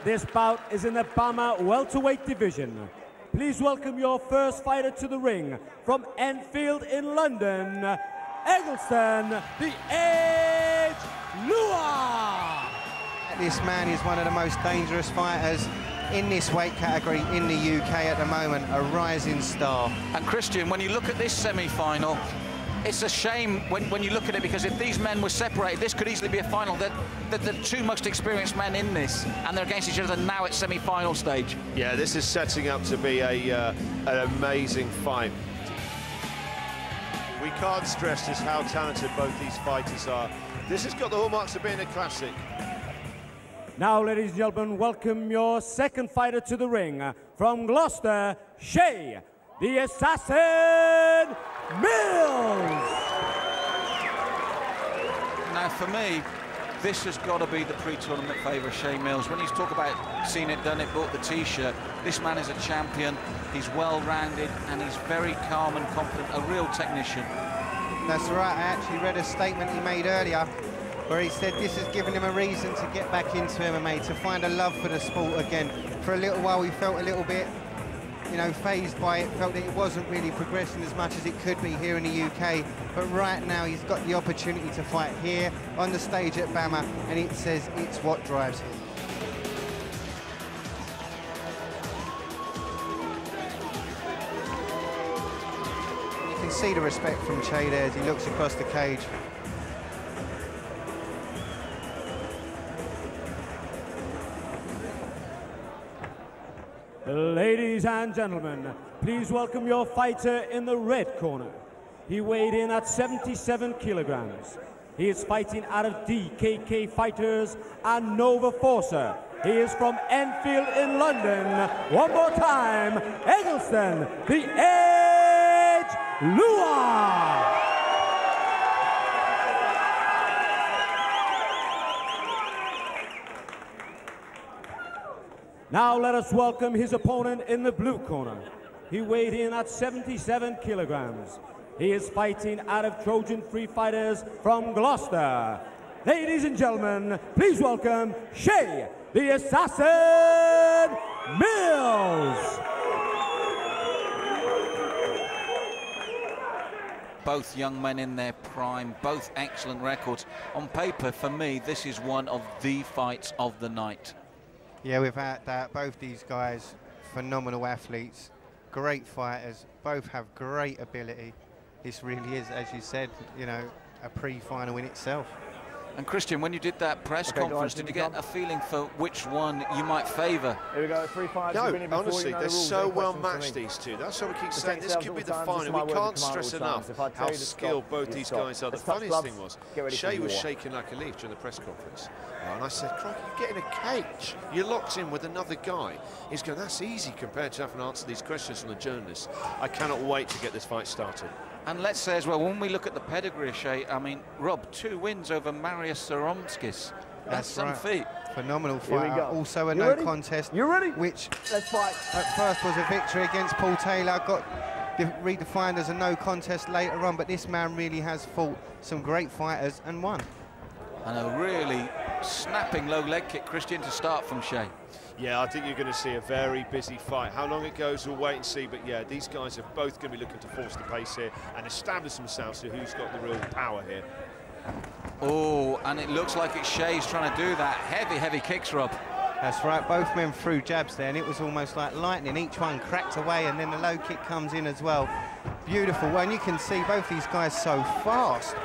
This bout is in the BAMMA welterweight division. Please welcome your first fighter to the ring from Enfield in London, Edgelson Lua. This man is one of the most dangerous fighters in this weight category in the UK at the moment, a rising star. And Christian, when you look at this semi-final, it's a shame when you look at it, because if these men were separated, this could easily be a final. They're the two most experienced men in this, and they're against each other now at semi-final stage. Yeah, this is setting up to be an amazing fight. We can't stress just how talented both these fighters are. This has got the hallmarks of being a classic. Now, ladies and gentlemen, welcome your second fighter to the ring from Gloucester, Shay, the Assassin Mills. Now, for me, this has got to be the pre-tournament favourite, Shay Mills. When you talk about seen it, done it, bought the T-shirt, this man is a champion. He's well-rounded and he's very calm and confident, a real technician. That's right, I actually read a statement he made earlier where he said this has given him a reason to get back into MMA, to find a love for the sport again. For a little while, he felt a little bit, you know, phased by it, felt that it wasn't really progressing as much as it could be here in the UK. But right now, he's got the opportunity to fight here on the stage at BAMMA, and it says it's what drives him. You can see the respect from Che there as he looks across the cage. Ladies and gentlemen, please welcome your fighter in the red corner. He weighed in at 77 kilograms. He is fighting out of DKK Fighters and Nova Forcer. He is from Enfield in London. One more time, Edgelson Lua. Now let us welcome his opponent in the blue corner. He weighed in at 77 kilograms. He is fighting out of Trojan Free Fighters from Gloucester. Ladies and gentlemen, please welcome Shay, the Assassin Mills. Both young men in their prime, both excellent records. On paper, for me, this is one of the fights of the night. Yeah, without that, both these guys, phenomenal athletes, great fighters, both have great ability. This really is, as you said, you know, a pre-final in itself. And Christian, when you did that press conference, did you get a feeling for which one you might favour? Here we go, 3-5. No, honestly, they're so well matched, these two. That's why we keep saying this could be the final. We can't stress enough how skilled both these guys are. The funniest thing was, Shay was shaking like a leaf during the press conference. And I said, crikey, you get in a cage. You're locked in with another guy. He's going, that's easy compared to having to answer these questions from the journalists. I cannot wait to get this fight started. And let's say as well, when we look at the pedigree, Shay, I mean, Rob, 2 wins over Marius Saromskis. That's some feat. Phenomenal fighter. Also a no contest. You ready? Which let's fight. At first was a victory against Paul Taylor, got redefined as a no contest later on, but this man really has fought some great fighters and won. And a really snapping low leg kick, Christian, to start from Shay. Yeah, I think you're going to see a very busy fight. How long it goes, we'll wait and see. But yeah, these guys are both going to be looking to force the pace here and establish themselves to who's got the real power here. Oh, and it looks like it's Shay's trying to do that. Heavy, heavy kicks, Rob. That's right, both men threw jabs there, and it was almost like lightning. Each one cracked away, and then the low kick comes in as well. Beautiful. Well, and you can see both these guys so fast.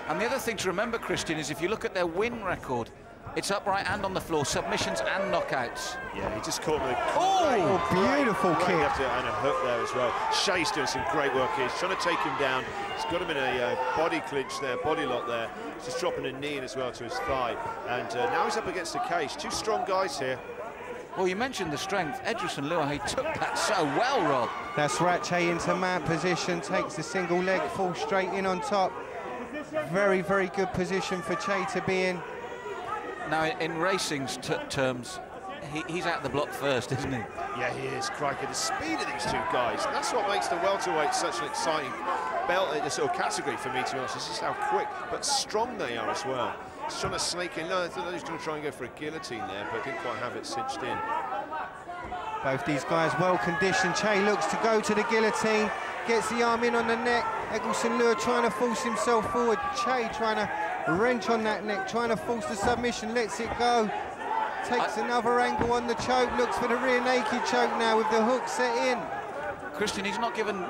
And the other thing to remember, Christian, is if you look at their win record, it's upright and on the floor, submissions and knockouts. Yeah, he just caught with a beautiful kick. And a hook there as well. Shay's doing some great work here. He's trying to take him down. He's got him in a body clinch there, body lock there. He's just dropping a knee in as well to his thigh. And now he's up against the cage. 2 strong guys here. Well, you mentioned the strength. Edgelson Lua, he took that so well, Rob. That's right, Che into man position, takes the single leg, falls straight in on top. Very, very good position for Che to be in. Now, in racing's terms, he's out the block first, isn't he? Yeah, he is. Crikey, the speed of these 2 guys. And that's what makes the welterweight such an exciting belt, sort of category for me, to be honest. It's just how quick but strong they are as well. He's trying to snake in. No, I thought he was going to try and go for a guillotine there, but didn't quite have it cinched in. Both these guys well conditioned. Che looks to go to the guillotine, gets the arm in on the neck. Edgelson Lua trying to force himself forward. Che trying to wrench on that neck, trying to force the submission, lets it go. Takes another angle on the choke, looks for the rear naked choke now with the hook set in. Christian, he's not given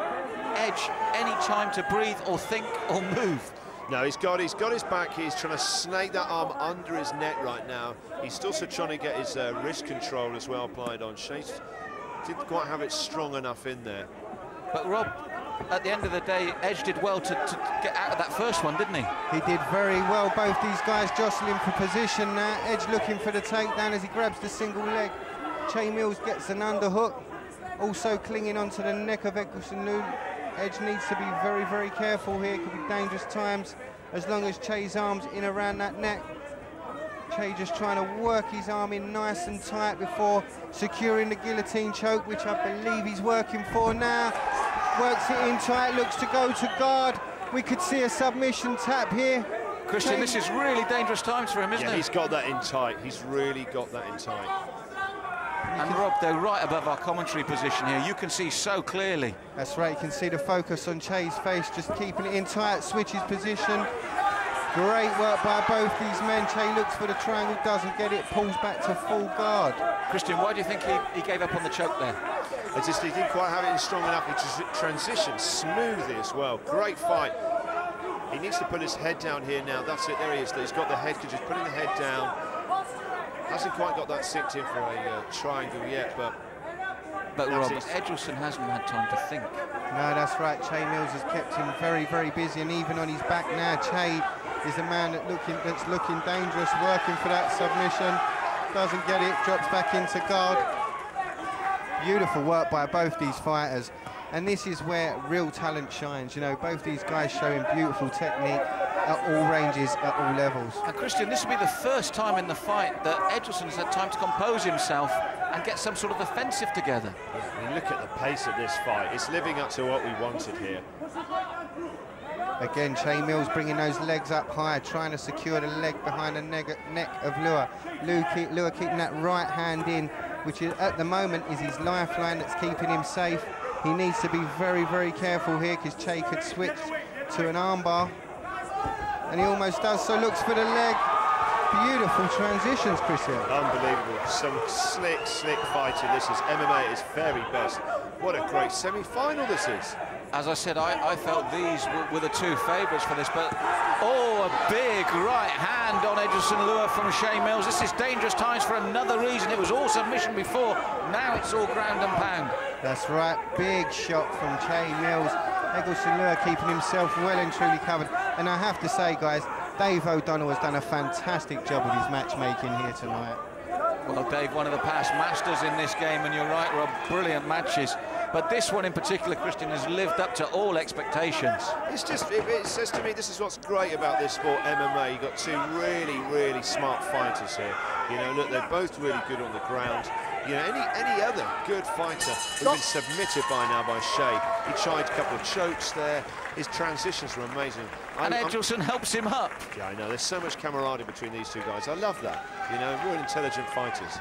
Edge any time to breathe or think or move. No, he's got his back. He's trying to snake that arm under his neck right now. He's also trying to get his wrist control as well applied on. Shea didn't quite have it strong enough in there. But Rob, at the end of the day, Edge did well to get out of that first one, didn't he? He did very well. Both these guys jostling for position now. Edge looking for the takedown as he grabs the single leg. Che Mills gets an underhook, also clinging onto the neck of Edgelson Lua. Edge needs to be very, very careful here. It could be dangerous times as long as Che's arm's in around that neck. Che just trying to work his arm in nice and tight before securing the guillotine choke, which I believe he's working for now. Works it in tight, looks to go to guard. We could see a submission tap here. Christian, this is really dangerous times for him, isn't it? He's got that in tight. He's really got that in tight. And Rob, they're right above our commentary position here. You can see so clearly. That's right, you can see the focus on Che's face, just keeping it in tight, switches position. Great work by both these men. Che looks for the triangle, doesn't get it, pulls back to full guard. Christian, why do you think he gave up on the choke there? He didn't quite have it in strong enough. He just transitioned smoothly as well. Great fight. He needs to put his head down here now. That's it, there he is. He's got the head, just putting the head down. Hasn't quite got that synced in for a triangle yet, but Rob, Edgelson hasn't had time to think. No, that's right. Che Mills has kept him very, very busy, and even on his back now, Che is a man that's looking dangerous, working for that submission. Doesn't get it, drops back into guard. Beautiful work by both these fighters, and this is where real talent shines. You know, both these guys showing beautiful technique at all ranges, at all levels. And Christian, this will be the first time in the fight that Edgelson's had time to compose himself and get some sort of offensive together. Yeah, I mean, look at the pace of this fight. It's living up to what we wanted here. Again, Che Mills bringing those legs up high, trying to secure the leg behind the neck of Lua. Lua keeping that right hand in, which is, at the moment is his lifeline that's keeping him safe. He needs to be very, very careful here because Che could switch to an armbar. And he almost does, so looks for the leg. Beautiful transitions, Christian. Unbelievable. Some slick fighting. This is MMA at its very best. What a great semi-final this is. As I said, I felt these were the two favourites for this, but oh, a big right hand on Edgelson Lua from Che Mills. This is dangerous times for another reason. It was all submission before, now it's all ground and pound. That's right, big shot from Che Mills. Edgelson Lua keeping himself well and truly covered. And I have to say, guys, Dave O'Donnell has done a fantastic job with his matchmaking here tonight. Well, Dave, one of the past masters in this game, and you're right, Rob, brilliant matches. But this one in particular, Christian, has lived up to all expectations. It's just, it says to me, this is what's great about this sport, MMA. You've got two really, really smart fighters here. You know, look, they're both really good on the ground. You know, any other good fighter would have been submitted by now by Che. He tried a couple of chokes there. His transitions were amazing. And Edgelson helps him up. Yeah, I know. There's so much camaraderie between these two guys. I love that. You know, real intelligent fighters.